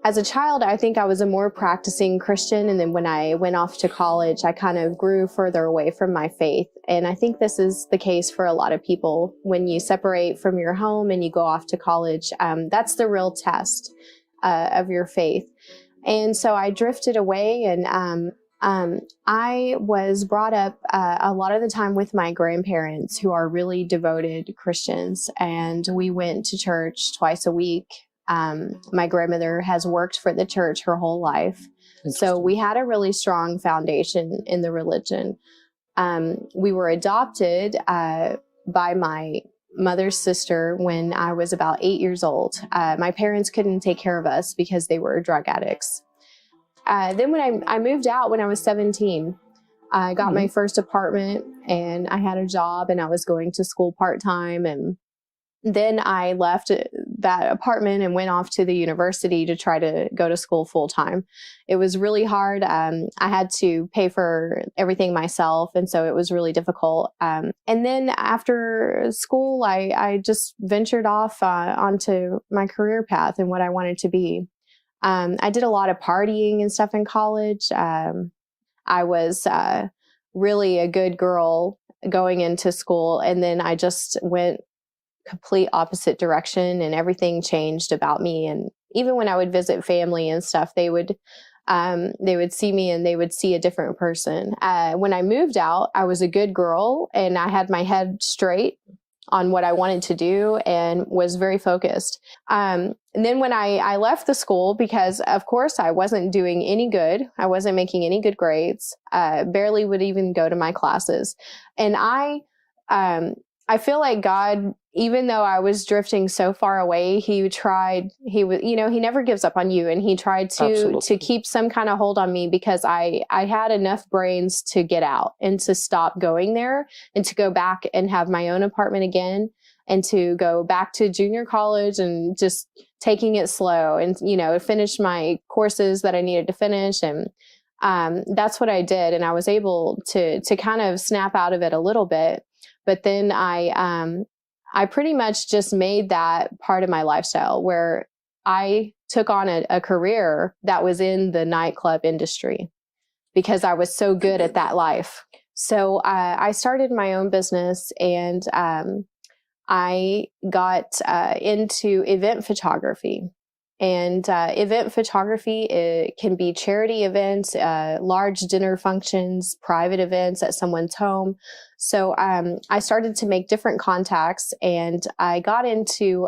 As a child, I think I was a more practicing Christian. And then when I went off to college, I kind of grew further away from my faith. And I think this is the case for a lot of people. When you separate from your home and you go off to college, that's the real test of your faith. And so I drifted away, and I was brought up a lot of the time with my grandparents, who are really devoted Christians. And we went to church twice a week. My grandmother has worked for the church her whole life. So we had a really strong foundation in the religion. We were adopted by my mother's sister when I was about 8 years old. My parents couldn't take care of us because they were drug addicts. Then when I moved out when I was 17, I got my first apartment, and I had a job, and I was going to school part-time. And then I left that apartment and went off to the university to try to go to school full-time. It was really hard. I had to pay for everything myself, and so it was really difficult. And then after school, I just ventured off onto my career path and what I wanted to be. I did a lot of partying and stuff in college. I was really a good girl going into school, and then I just went complete opposite direction, and everything changed about me. And even when I would visit family and stuff, they would see me and they would see a different person. When I moved out, I was a good girl, and I had my head straight on what I wanted to do and was very focused. And then when I left the school, because of course I wasn't doing any good, I wasn't making any good grades, barely would even go to my classes. And I feel like God, even though I was drifting so far away, he never gives up on you. And he tried to keep some kind of hold on me, because I had enough brains to get out and to stop going there and to go back and have my own apartment again, and to go back to junior college and just taking it slow and, finish my courses that I needed to finish. And that's what I did. And I was able to kind of snap out of it a little bit. But then I pretty much just made that part of my lifestyle, where I took on a career that was in the nightclub industry because I was so good at that life. So I started my own business, and I got into event photography. And event photography, it can be charity events, large dinner functions, private events at someone's home. So I started to make different contacts, and I got into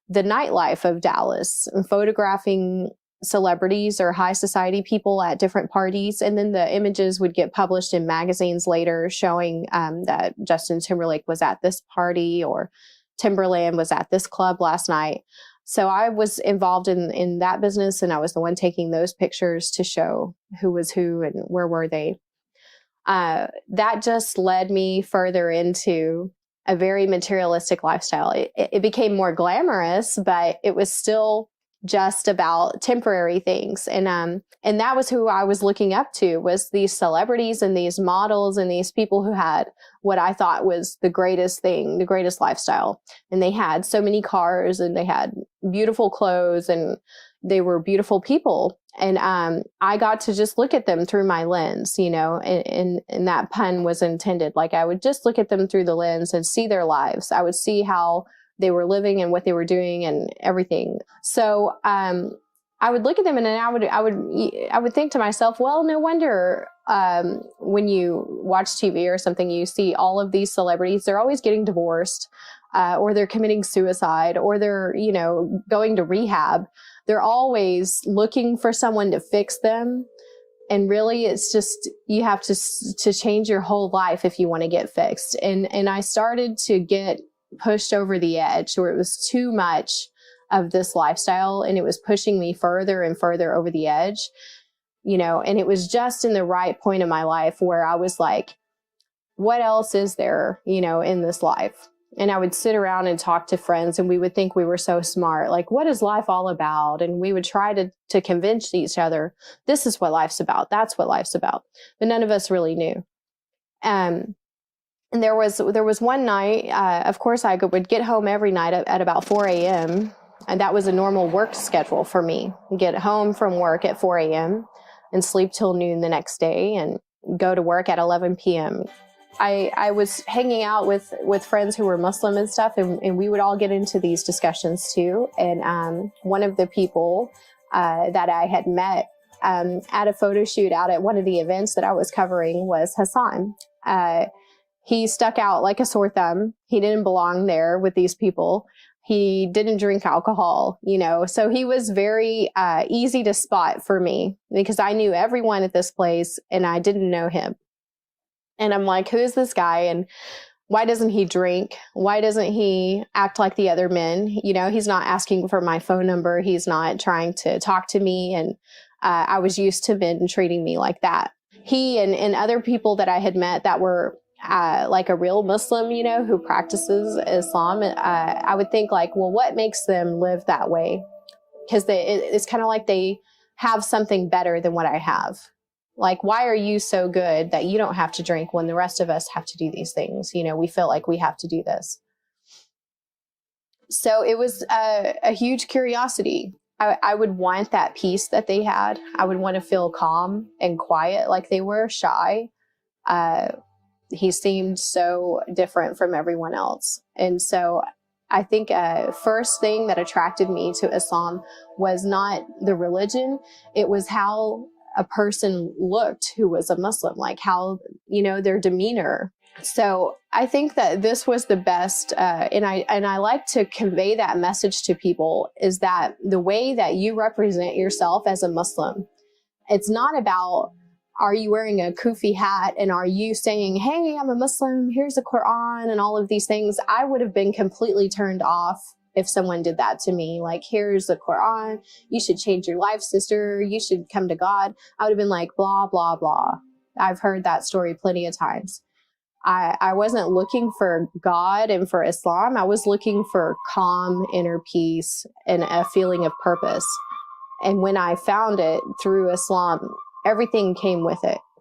the nightlife of Dallas, photographing celebrities or high society people at different parties. And then the images would get published in magazines later, showing that Justin Timberlake was at this party, or Timberland was at this club last night. So I was involved in that business, and I was the one taking those pictures to show who was who and where were they. That just led me further into a very materialistic lifestyle. It became more glamorous, but it was still just about temporary things. And that was who I was looking up to, was these celebrities and these models and these people who had what I thought was the greatest thing, the greatest lifestyle. And they had so many cars, and they had beautiful clothes, and they were beautiful people. And I got to just look at them through my lens, and that pun was intended. Like, I would just look at them through the lens and see their lives. I would see how they were living and what they were doing and everything. So I would look at them, and then I would think to myself, well, no wonder when you watch TV or something, you see all of these celebrities, they're always getting divorced, or they're committing suicide, or they're, going to rehab. They're always looking for someone to fix them. And really, it's just, you have to change your whole life if you want to get fixed. And I started to get pushed over the edge, where it was too much of this lifestyle, and it was pushing me further and further over the edge, and it was just in the right point in my life where I was like, what else is there, in this life? And I would sit around and talk to friends, and we would think we were so smart. Like, what is life all about? And we would try to convince each other, this is what life's about. That's what life's about. But none of us really knew. And there was one night, of course, I would get home every night at about 4 a.m. And that was a normal work schedule for me. Get home from work at 4 a.m. and sleep till noon the next day and go to work at 11 p.m. I was hanging out with friends who were Muslim and stuff, and we would all get into these discussions too. And one of the people that I had met at a photo shoot out at one of the events that I was covering was Hassan. He stuck out like a sore thumb. He didn't belong there with these people. He didn't drink alcohol, you know, so he was very easy to spot for me because I knew everyone at this place and I didn't know him. And I'm like, who is this guy? And why doesn't he drink? Why doesn't he act like the other men? You know, he's not asking for my phone number. He's not trying to talk to me. And I was used to men treating me like that. He and other people that I had met that were like a real Muslim, you know, who practices Islam, I would think like, well, what makes them live that way? Because it's kind of like they have something better than what I have. Like, why are you so good that you don't have to drink when the rest of us have to do these things? You know, we feel like we have to do this. So it was a huge curiosity. I would want that peace that they had. I would want to feel calm and quiet like they were, shy. He seemed so different from everyone else. And so I think first thing that attracted me to Islam was not the religion. It was how a person looked who was a Muslim, like how, you know, their demeanor. So I think that this was the best, and I like to convey that message to people, is that the way that you represent yourself as a Muslim, it's not about, are you wearing a kufi hat and are you saying, hey, I'm a Muslim, here's the Quran and all of these things. I would have been completely turned off if someone did that to me. Like, here's the Quran, you should change your life, sister, you should come to God. I would have been like, blah, blah, blah. I've heard that story plenty of times. I wasn't looking for God and for Islam. I was looking for calm, inner peace, and a feeling of purpose. And when I found it through Islam, everything came with it.